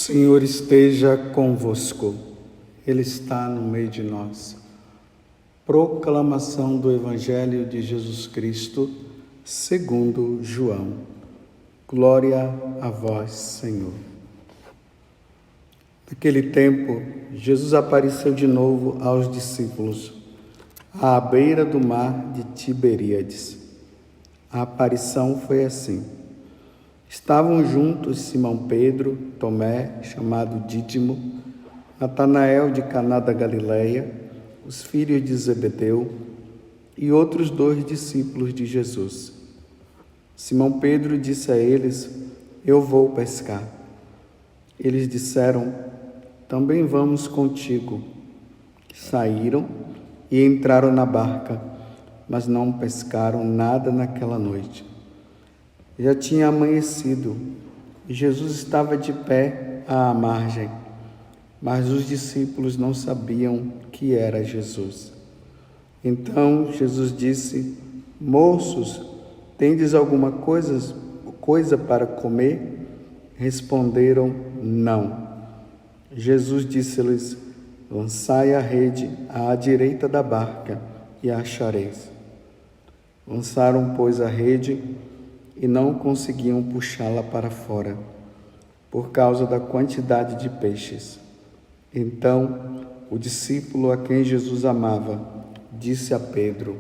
Senhor esteja convosco, Ele está no meio de nós. Proclamação do Evangelho de Jesus Cristo, segundo João. Glória a vós, Senhor. Naquele tempo, Jesus apareceu de novo aos discípulos, à beira do mar de Tiberíades. A aparição foi assim. Estavam juntos Simão Pedro, Tomé, chamado Dídimo, Natanael de Caná da Galileia, os filhos de Zebedeu e outros 2 discípulos de Jesus. Simão Pedro disse a eles: Eu vou pescar. Eles disseram: Também vamos contigo. Saíram e entraram na barca, mas não pescaram nada naquela noite. Já tinha amanhecido e Jesus estava de pé à margem, mas os discípulos não sabiam que era Jesus. Então Jesus disse: Moços, tendes alguma coisa para comer? Responderam: Não. Jesus disse-lhes: Lançai a rede à direita da barca e a achareis. Lançaram, pois, a rede e não conseguiam puxá-la para fora, por causa da quantidade de peixes. Então, o discípulo a quem Jesus amava disse a Pedro: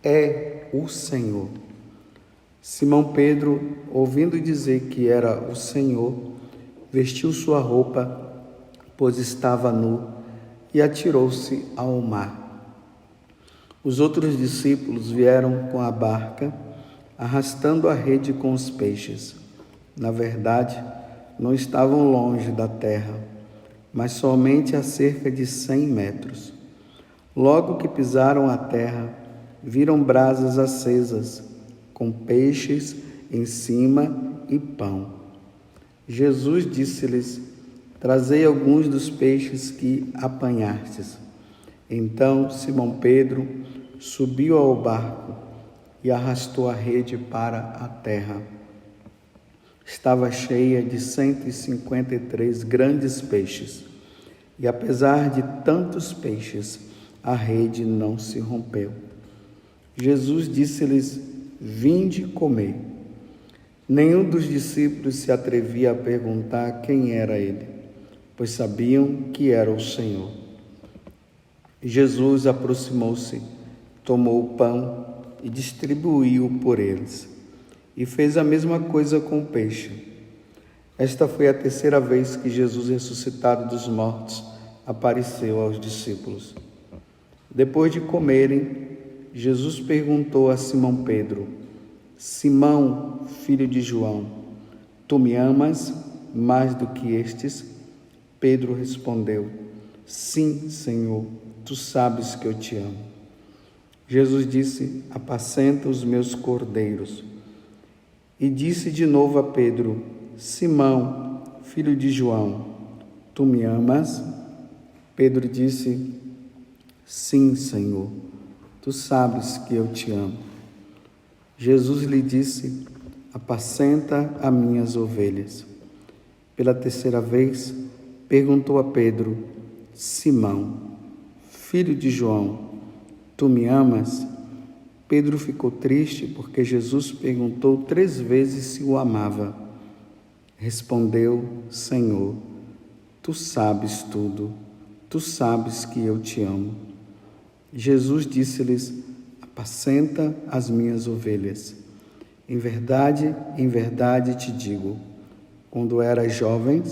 É o Senhor. Simão Pedro, ouvindo dizer que era o Senhor, vestiu sua roupa, pois estava nu, e atirou-se ao mar. Os outros discípulos vieram com a barca, arrastando a rede com os peixes. Na verdade, não estavam longe da terra, mas somente a cerca de 100 metros. Logo que pisaram a terra, viram brasas acesas, com peixes em cima e pão. Jesus disse-lhes: Trazei alguns dos peixes que apanhastes. Então Simão Pedro subiu ao barco e arrastou a rede para a terra. Estava cheia de 153 grandes peixes, e apesar de tantos peixes, a rede não se rompeu. Jesus disse-lhes: Vinde comer. Nenhum dos discípulos se atrevia a perguntar quem era ele, pois sabiam que era o Senhor. Jesus aproximou-se, tomou o pão e distribuiu por eles, e fez a mesma coisa com o peixe. Esta foi a 3ª vez que Jesus, ressuscitado dos mortos, apareceu aos discípulos. Depois de comerem, Jesus perguntou a Simão Pedro: Simão, filho de João, tu me amas mais do que estes? Pedro respondeu: Sim, Senhor, tu sabes que eu te amo. Jesus disse: Apacenta os meus cordeiros. E disse de novo a Pedro: Simão, filho de João, tu me amas? Pedro disse: Sim, Senhor, tu sabes que eu te amo. Jesus lhe disse: Apacenta as minhas ovelhas. Pela 3ª vez, perguntou a Pedro: Simão, filho de João, tu me amas? Pedro ficou triste porque Jesus perguntou 3 vezes se o amava. Respondeu: Senhor, tu sabes tudo, tu sabes que eu te amo. Jesus disse-lhes: Apacenta as minhas ovelhas. Em verdade te digo, quando eras jovem,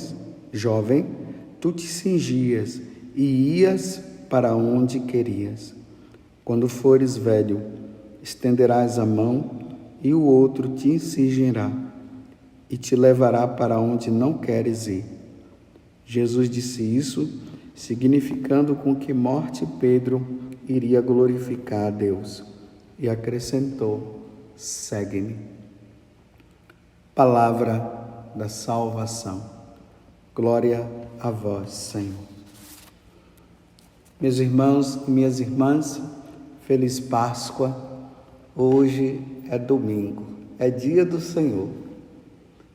tu te cingias e ias para onde querias. Quando fores velho, estenderás a mão e o outro te cingirá e te levará para onde não queres ir. Jesus disse isso, significando com que morte Pedro iria glorificar a Deus, e acrescentou: Segue-me. Palavra da salvação. Glória a vós, Senhor. Meus irmãos e minhas irmãs, Feliz Páscoa. Hoje é domingo, é dia do Senhor.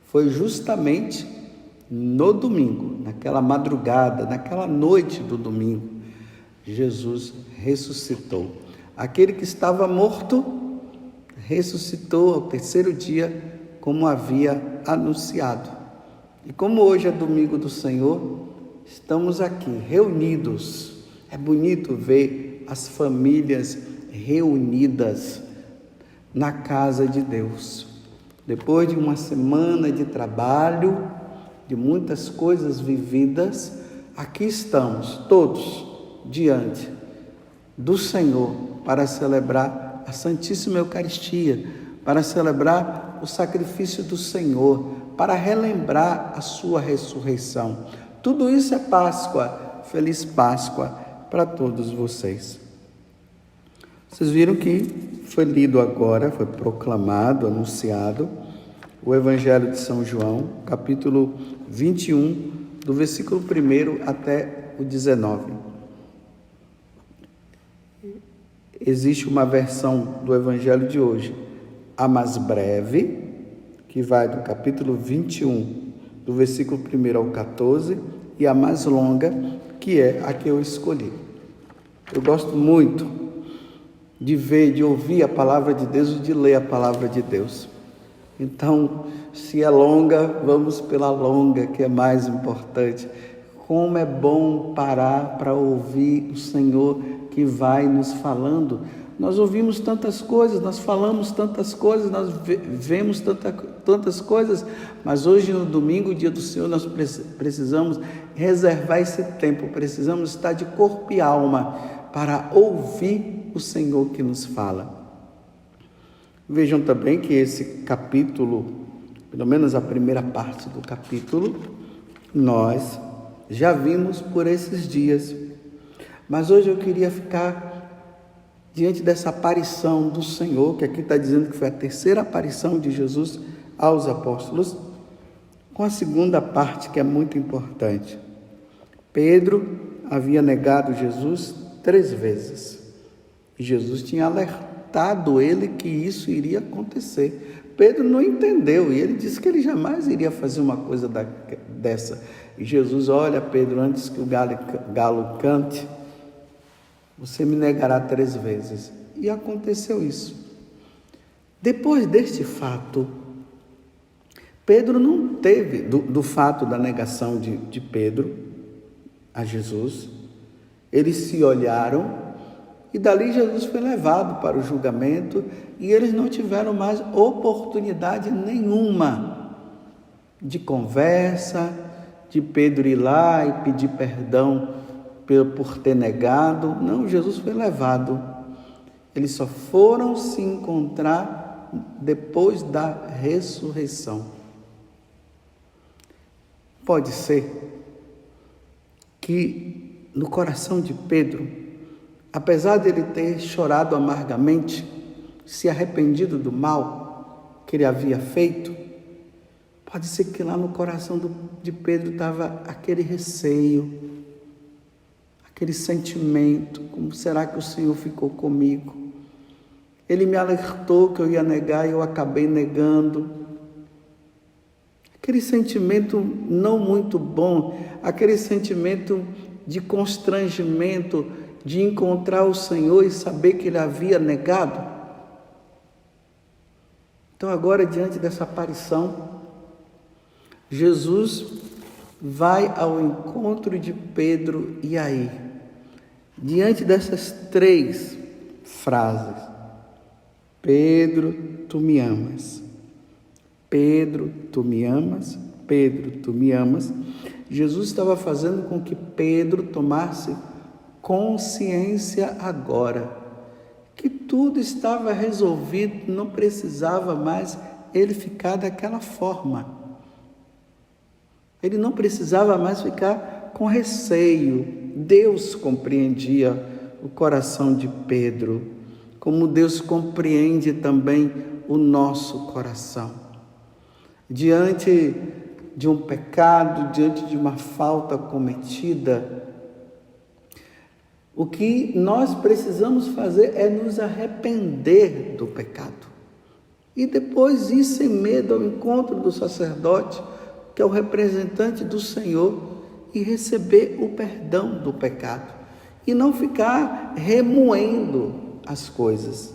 Foi justamente no domingo, naquela madrugada, naquela noite do domingo, Jesus ressuscitou. Aquele que estava morto ressuscitou ao terceiro dia, como havia anunciado. E como hoje é domingo do Senhor, estamos aqui reunidos. É bonito ver as famílias reunidas na casa de Deus. Depois de uma semana de trabalho, de muitas coisas vividas, aqui estamos todos diante do Senhor para celebrar a Santíssima Eucaristia, para celebrar o sacrifício do Senhor, para relembrar a sua ressurreição. Tudo isso é Páscoa. Feliz Páscoa para todos vocês. Vocês viram que foi lido agora, foi proclamado, anunciado, o Evangelho de São João, capítulo 21, do versículo 1 até o 19. Existe uma versão do Evangelho de hoje, a mais breve, que vai do capítulo 21, do versículo 1 ao 14, e a mais longa, que é a que eu escolhi. Eu gosto muito de ver, de ouvir a palavra de Deus e de ler a palavra de Deus. Então, se é longa, vamos pela longa, que é mais importante. Como é bom parar para ouvir o Senhor que vai nos falando. Nós ouvimos tantas coisas, nós falamos tantas coisas, nós vemos tantas coisas, mas hoje no domingo, dia do Senhor, nós precisamos reservar esse tempo, precisamos estar de corpo e alma para ouvir o Senhor que nos fala. Vejam também que esse capítulo, pelo menos a primeira parte do capítulo, nós já vimos por esses dias, mas hoje eu queria ficar diante dessa aparição do Senhor, que aqui está dizendo que foi a terceira aparição de Jesus aos apóstolos, com a segunda parte que é muito importante. Pedro havia negado Jesus 3 vezes, e Jesus tinha alertado ele que isso iria acontecer. Pedro não entendeu, e ele disse que ele jamais iria fazer uma coisa dessa. E Jesus: olha, Pedro, antes que o galo cante, você me negará 3 vezes. E aconteceu isso. Depois deste fato, Pedro não teve, do fato da negação de Pedro a Jesus, eles se olharam e dali Jesus foi levado para o julgamento e eles não tiveram mais oportunidade nenhuma de conversa, de Pedro ir lá e pedir perdão por ter negado. Não, Jesus foi levado. Eles só foram se encontrar depois da ressurreição. Pode ser que no coração de Pedro, apesar de ele ter chorado amargamente, se arrependido do mal que ele havia feito, pode ser que lá no coração de Pedro estava aquele receio, aquele sentimento: como será que o Senhor ficou comigo? Ele me alertou que eu ia negar e eu acabei negando. Aquele sentimento não muito bom, aquele sentimento de constrangimento, de encontrar o Senhor e saber que ele havia negado. Então agora, diante dessa aparição, Jesus vai ao encontro de Pedro. E aí, diante dessas 3 frases: Pedro, tu me amas. Pedro, tu me amas. Pedro, tu me amas. Jesus estava fazendo com que Pedro tomasse consciência agora que tudo estava resolvido, não precisava mais ele ficar daquela forma. Ele não precisava mais ficar com receio. Deus compreendia o coração de Pedro, como Deus compreende também o nosso coração. Diante de um pecado, diante de uma falta cometida, o que nós precisamos fazer é nos arrepender do pecado. E depois ir sem medo ao encontro do sacerdote, que é o representante do Senhor, e receber o perdão do pecado. E não ficar remoendo as coisas.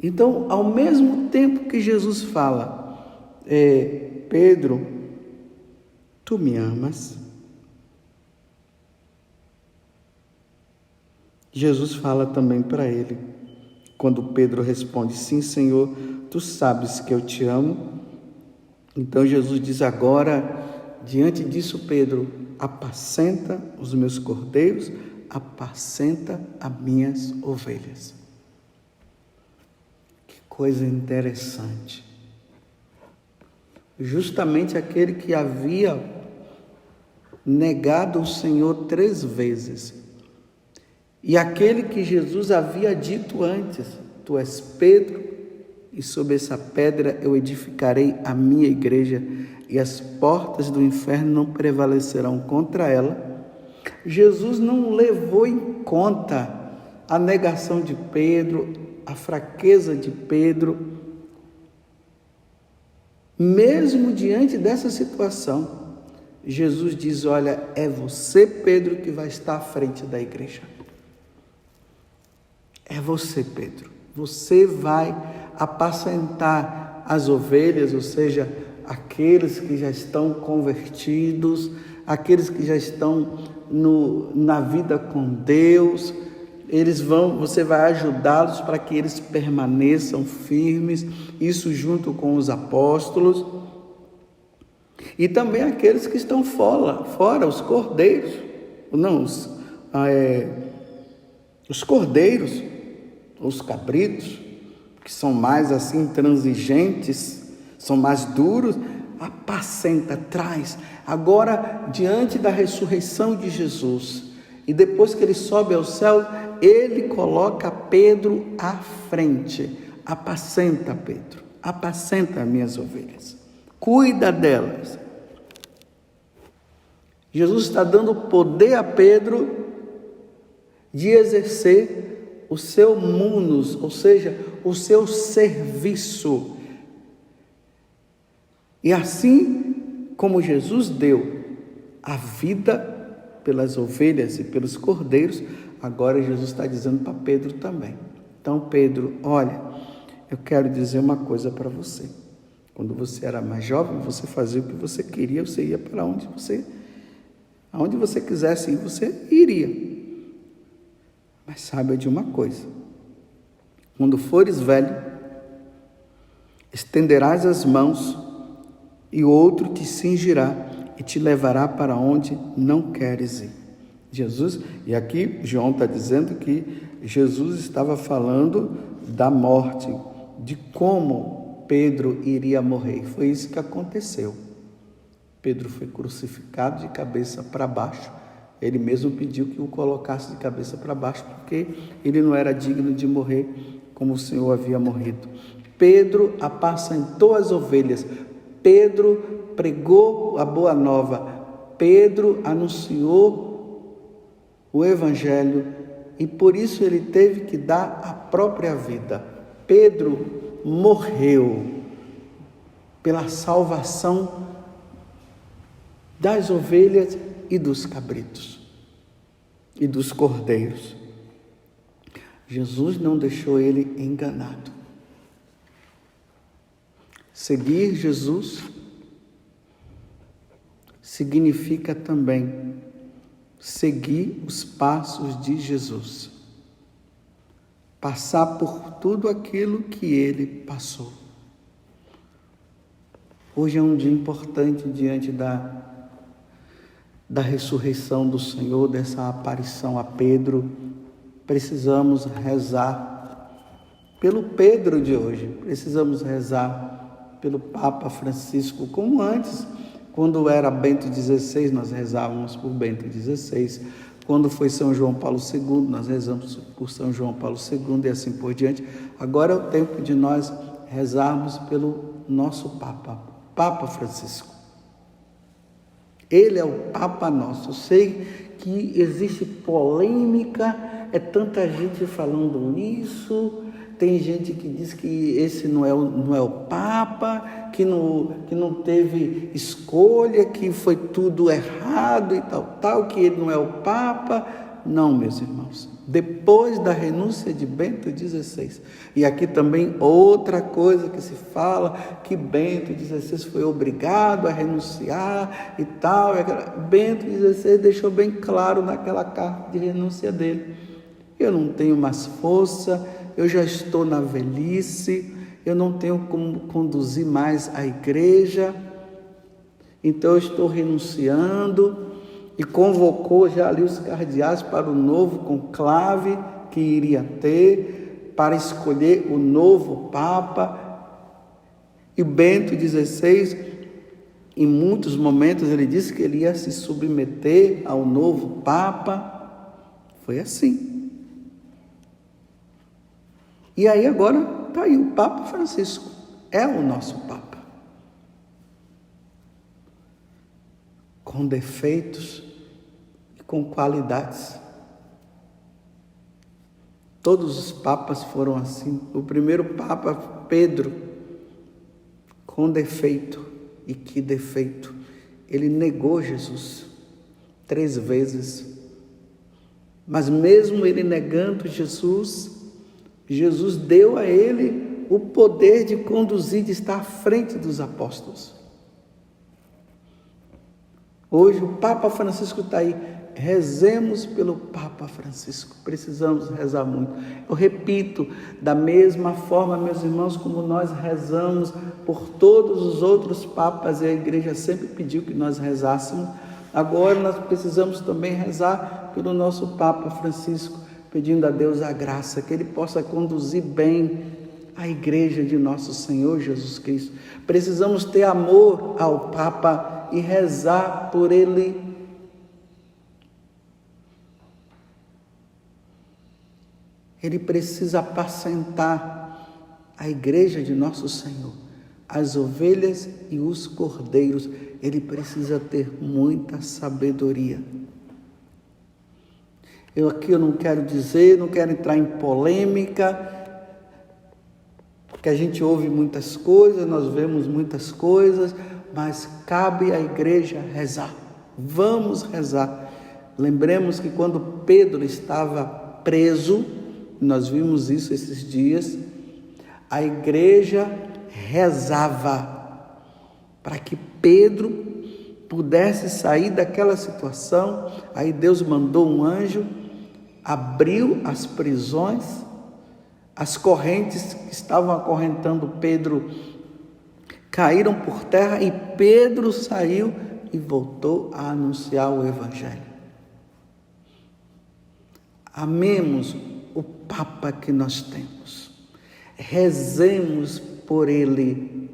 Então, ao mesmo tempo que Jesus fala, Pedro, tu me amas? Jesus fala também para ele, quando Pedro responde, sim, Senhor, tu sabes que eu te amo. Então Jesus diz agora, diante disso, Pedro, apacenta os meus cordeiros, apacenta as minhas ovelhas. Que coisa interessante. Justamente aquele que havia negado o Senhor 3 vezes, e aquele que Jesus havia dito antes, tu és Pedro, e sobre essa pedra eu edificarei a minha igreja, e as portas do inferno não prevalecerão contra ela. Jesus não levou em conta a negação de Pedro, a fraqueza de Pedro. Mesmo diante dessa situação, Jesus diz, olha, é você, Pedro, que vai estar à frente da igreja. É você, Pedro. Você vai apacentar as ovelhas, ou seja, aqueles que já estão convertidos, aqueles que já estão na vida com Deus. Você vai ajudá-los para que eles permaneçam firmes, isso junto com os apóstolos. E também aqueles que estão fora, os cordeiros, os cordeiros, os cabritos, que são mais assim intransigentes, são mais duros, apacenta, traz. Agora, diante da ressurreição de Jesus, e depois que ele sobe ao céu, ele coloca Pedro à frente. Apacenta, Pedro, apacenta as minhas ovelhas, cuida delas. Jesus está dando poder a Pedro de exercer o seu munus, ou seja, o seu serviço. E assim como Jesus deu a vida pelas ovelhas e pelos cordeiros, agora Jesus está dizendo para Pedro também. Então, Pedro, olha, eu quero dizer uma coisa para você. Quando você era mais jovem, você fazia o que você queria, você ia para onde você quisesse ir, você iria. Mas saiba de uma coisa, quando fores velho, estenderás as mãos e outro te cingirá e te levará para onde não queres ir. Jesus, e aqui João está dizendo que Jesus estava falando da morte, de como Pedro iria morrer. Foi isso que aconteceu. Pedro foi crucificado de cabeça para baixo. Ele mesmo pediu que o colocasse de cabeça para baixo, porque ele não era digno de morrer como o Senhor havia morrido. Pedro apacentou as ovelhas. Pedro pregou a boa nova. Pedro anunciou o evangelho e por isso ele teve que dar a própria vida. Pedro morreu pela salvação das ovelhas e dos cabritos e dos cordeiros. Jesus não deixou ele enganado. Seguir Jesus significa também seguir os passos de Jesus, passar por tudo aquilo que ele passou. Hoje é um dia importante diante da ressurreição do Senhor, dessa aparição a Pedro. Precisamos rezar pelo Pedro de hoje, precisamos rezar pelo Papa Francisco, como antes, quando era Bento XVI, nós rezávamos por Bento XVI, quando foi São João Paulo II, nós rezamos por São João Paulo II e assim por diante. Agora é o tempo de nós rezarmos pelo nosso Papa, Papa Francisco. Ele é o Papa nosso. Eu sei que existe polêmica, é tanta gente falando nisso, Tem gente que diz que esse não é o Papa, que não teve escolha, que foi tudo errado e tal, que ele não é o Papa. Não, meus irmãos. Depois da renúncia de Bento XVI, e aqui também outra coisa que se fala, que Bento XVI foi obrigado a renunciar e tal. Bento XVI deixou bem claro naquela carta de renúncia dele: eu não tenho mais força, eu já estou na velhice, eu não tenho como conduzir mais a igreja, então eu estou renunciando. E convocou já ali os cardeais para o novo conclave que iria ter, para escolher o novo Papa. E Bento XVI, em muitos momentos, ele disse que ele ia se submeter ao novo Papa. Foi assim. E aí agora está aí, o Papa Francisco é o nosso Papa. Com defeitos e com qualidades. Todos os papas foram assim. O primeiro Papa, Pedro, com defeito. E que defeito! Ele negou Jesus 3 vezes. Mas mesmo ele negando Jesus, Jesus deu a ele o poder de conduzir, de estar à frente dos apóstolos. Hoje o Papa Francisco está aí. Rezemos pelo Papa Francisco. Precisamos rezar muito. Eu repito, da mesma forma, meus irmãos, como nós rezamos por todos os outros papas, e a igreja sempre pediu que nós rezássemos, agora nós precisamos também rezar pelo nosso Papa Francisco, pedindo a Deus a graça, que ele possa conduzir bem a igreja de nosso Senhor Jesus Cristo. Precisamos ter amor ao Papa e rezar por ele. Ele precisa apacentar a igreja de nosso Senhor, as ovelhas e os cordeiros. Ele precisa ter muita sabedoria. Eu não quero dizer, não quero entrar em polêmica, porque a gente ouve muitas coisas, nós vemos muitas coisas, mas cabe à igreja rezar. Vamos rezar. Lembremos que quando Pedro estava preso, nós vimos isso esses dias, a igreja rezava para que Pedro pudesse sair daquela situação. Aí Deus mandou um anjo, abriu as prisões, as correntes que estavam acorrentando Pedro caíram por terra e Pedro saiu e voltou a anunciar o Evangelho. Amemos o Papa que nós temos. Rezemos por ele.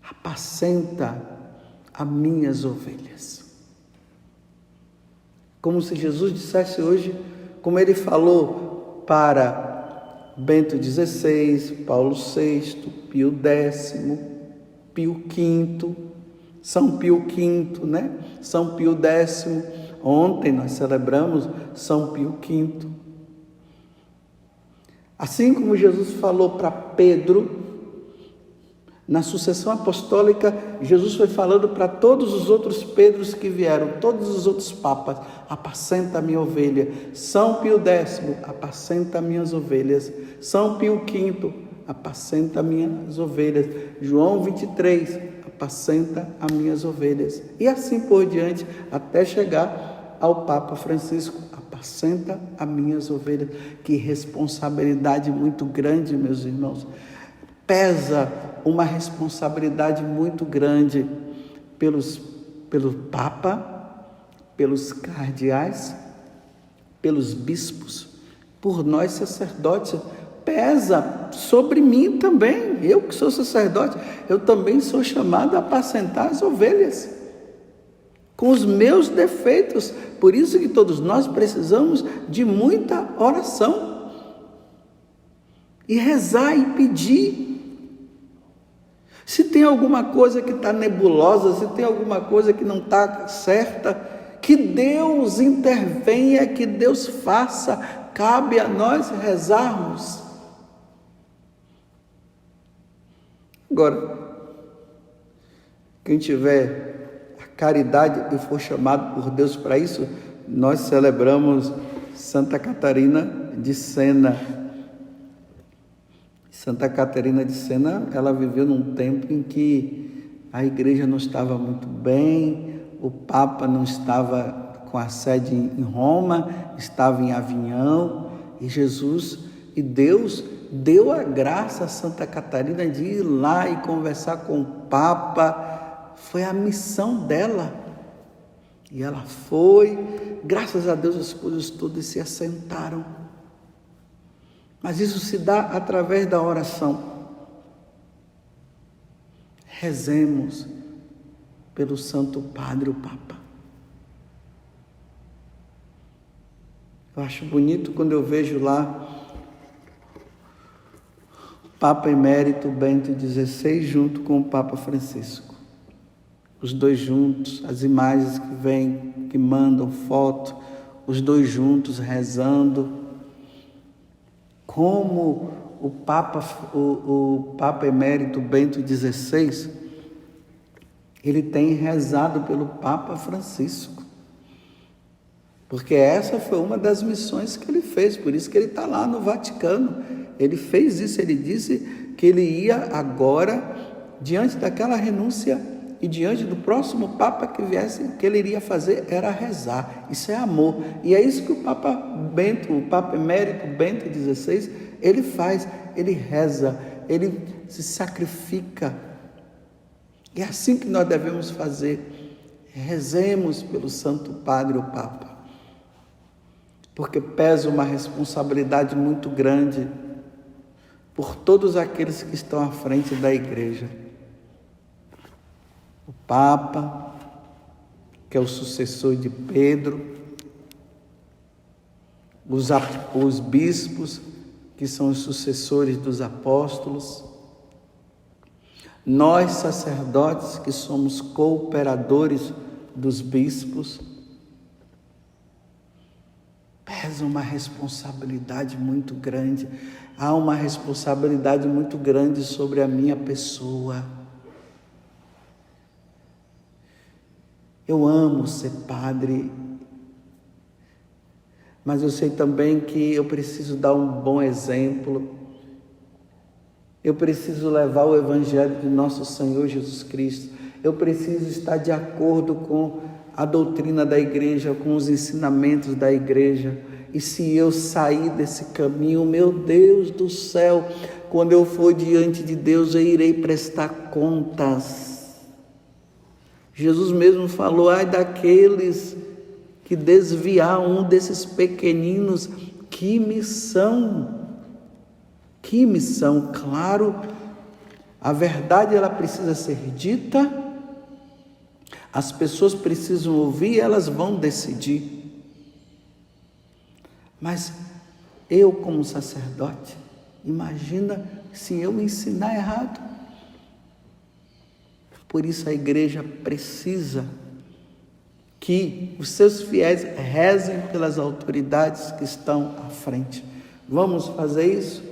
Apacenta as minhas ovelhas. Como se Jesus dissesse hoje, como ele falou para Bento XVI, Paulo VI, Pio X, Pio V, São Pio V, né? São Pio X. Ontem nós celebramos São Pio V. Assim como Jesus falou para Pedro, na sucessão apostólica, Jesus foi falando para todos os outros Pedros que vieram, todos os outros papas: apacenta a minha ovelha. São Pio X, apacenta minhas ovelhas. São Pio V, apacenta minhas ovelhas. João 23, apacenta as minhas ovelhas. E assim por diante, até chegar ao Papa Francisco: apacenta as minhas ovelhas. Que responsabilidade muito grande, meus irmãos. Pesa uma responsabilidade muito grande pelo Papa, pelos cardeais, pelos bispos, por nós sacerdotes. Pesa sobre mim também. Eu que sou sacerdote, eu também sou chamado a apacentar as ovelhas, com os meus defeitos. Por isso que todos nós precisamos de muita oração e rezar e pedir. Se tem alguma coisa que está nebulosa, se tem alguma coisa que não está certa, que Deus intervenha, que Deus faça cabe a nós rezarmos. Agora, quem tiver a caridade e for chamado por Deus para isso, nós celebramos Santa Catarina de Sena. Santa Catarina de Sena, ela viveu num tempo em que a igreja não estava muito bem, o Papa não estava com a sede em Roma, estava em Avignon, e Jesus e Deus deu a graça a Santa Catarina de ir lá e conversar com o Papa. Foi a missão dela. E ela foi, graças a Deus as coisas todas se assentaram. Mas isso se dá através da oração. Rezemos pelo Santo Padre, o Papa. Eu acho bonito quando eu vejo lá o Papa Emérito Bento XVI junto com o Papa Francisco. Os dois juntos, as imagens que vêm, que mandam foto, os dois juntos rezando. Como o Papa Emérito Bento XVI, ele tem rezado pelo Papa Francisco. Porque essa foi uma das missões que ele fez, por isso que ele está lá no Vaticano. Ele fez isso, ele disse que ele ia agora, diante daquela renúncia, e diante do próximo Papa que viesse, o que ele iria fazer era rezar. Isso é amor. E é isso que o Papa Emérito Bento XVI, ele faz. Ele reza, ele se sacrifica. E é assim que nós devemos fazer. Rezemos pelo Santo Padre, o Papa. Porque pesa uma responsabilidade muito grande por todos aqueles que estão à frente da igreja. O Papa, que é o sucessor de Pedro, os bispos, que são os sucessores dos apóstolos, nós sacerdotes, que somos cooperadores dos bispos. Pesa uma responsabilidade muito grande, há uma responsabilidade muito grande sobre a minha pessoa. Eu amo ser padre, mas eu sei também que eu preciso dar um bom exemplo. Eu preciso levar o Evangelho de nosso Senhor Jesus Cristo. Eu preciso estar de acordo com a doutrina da igreja, com os ensinamentos da igreja. E se eu sair desse caminho, meu Deus do céu, quando eu for diante de Deus, eu irei prestar contas. Jesus mesmo falou, ai daqueles que desviar um desses pequeninos, que missão, claro, a verdade ela precisa ser dita, as pessoas precisam ouvir, elas vão decidir, mas eu como sacerdote, imagina se eu ensinar errado. Por isso a igreja precisa que os seus fiéis rezem pelas autoridades que estão à frente. Vamos fazer isso?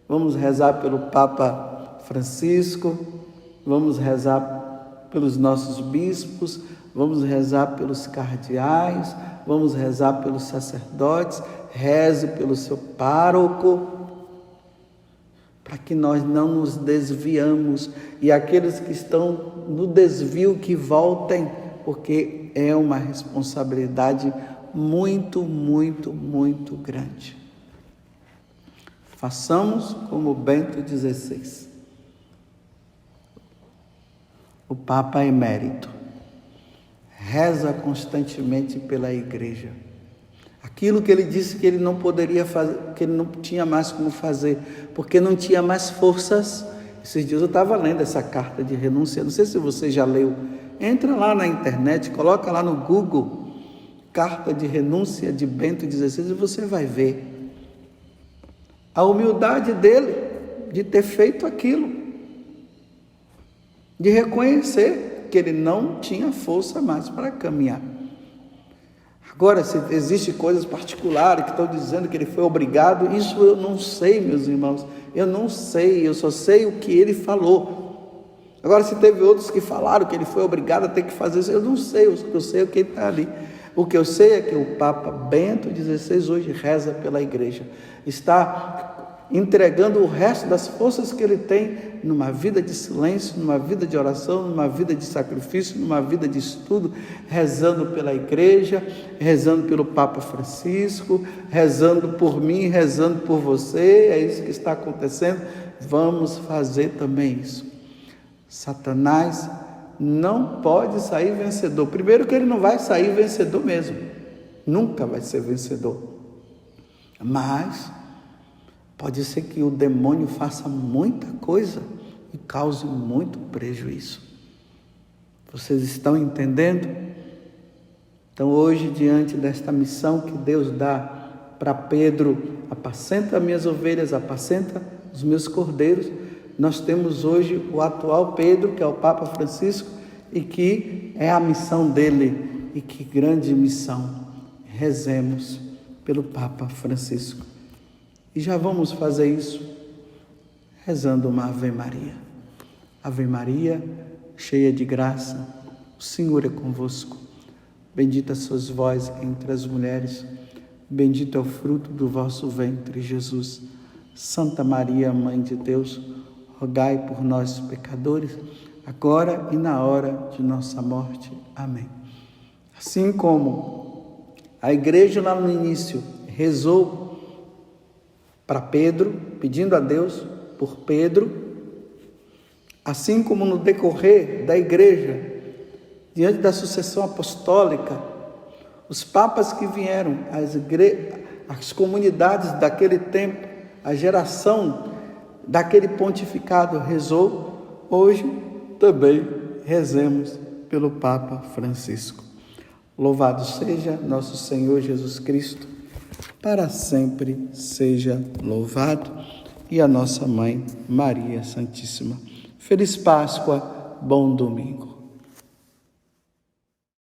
Vamos rezar pelo Papa Francisco, vamos rezar pelos nossos bispos, vamos rezar pelos cardeais, vamos rezar pelos sacerdotes, reze pelo seu pároco, para que nós não nos desviamos e aqueles que estão no desvio que voltem, porque é uma responsabilidade muito, muito, muito grande. Façamos como Bento XVI, o Papa Emérito, reza constantemente pela igreja. Aquilo que ele disse que ele não poderia fazer, que ele não tinha mais como fazer, porque não tinha mais forças. Esses dias eu estava lendo essa carta de renúncia, não sei se você já leu. Entra lá na internet, coloca lá no Google, carta de renúncia de Bento XVI, e você vai ver a humildade dele de ter feito aquilo, de reconhecer que ele não tinha força mais para caminhar. Agora, se existem coisas particulares que estão dizendo que ele foi obrigado, isso eu não sei, meus irmãos. Eu não sei, eu só sei o que ele falou. Agora, se teve outros que falaram que ele foi obrigado a ter que fazer isso, eu não sei, o que eu sei é que ele está ali. O que eu sei é que o Papa Bento XVI hoje reza pela igreja. Está entregando o resto das forças que ele tem numa vida de silêncio, numa vida de oração, numa vida de sacrifício, numa vida de estudo, rezando pela igreja, rezando pelo Papa Francisco, rezando por mim, rezando por você. É isso que está acontecendo. Vamos fazer também isso. Satanás não pode sair vencedor. Primeiro que ele não vai sair vencedor mesmo. Nunca vai ser vencedor. Mas pode ser que o demônio faça muita coisa e cause muito prejuízo. Vocês estão entendendo? Então hoje, diante desta missão que Deus dá para Pedro, apacenta minhas ovelhas, apacenta os meus cordeiros, nós temos hoje o atual Pedro, que é o Papa Francisco, e que é a missão dele. E que grande missão! Rezemos pelo Papa Francisco. E já vamos fazer isso rezando uma Ave Maria. Ave Maria, cheia de graça, o Senhor é convosco. Bendita sois vós entre as mulheres, bendito é o fruto do vosso ventre, Jesus. Santa Maria, Mãe de Deus, rogai por nós, pecadores, agora e na hora de nossa morte. Amém. Assim como a igreja lá no início rezou para Pedro, pedindo a Deus por Pedro, assim como no decorrer da igreja, diante da sucessão apostólica, os papas que vieram, as comunidades daquele tempo, a geração daquele pontificado rezou, hoje também rezemos pelo Papa Francisco. Louvado seja nosso Senhor Jesus Cristo, para sempre seja louvado, e a nossa Mãe Maria Santíssima. Feliz Páscoa, bom domingo.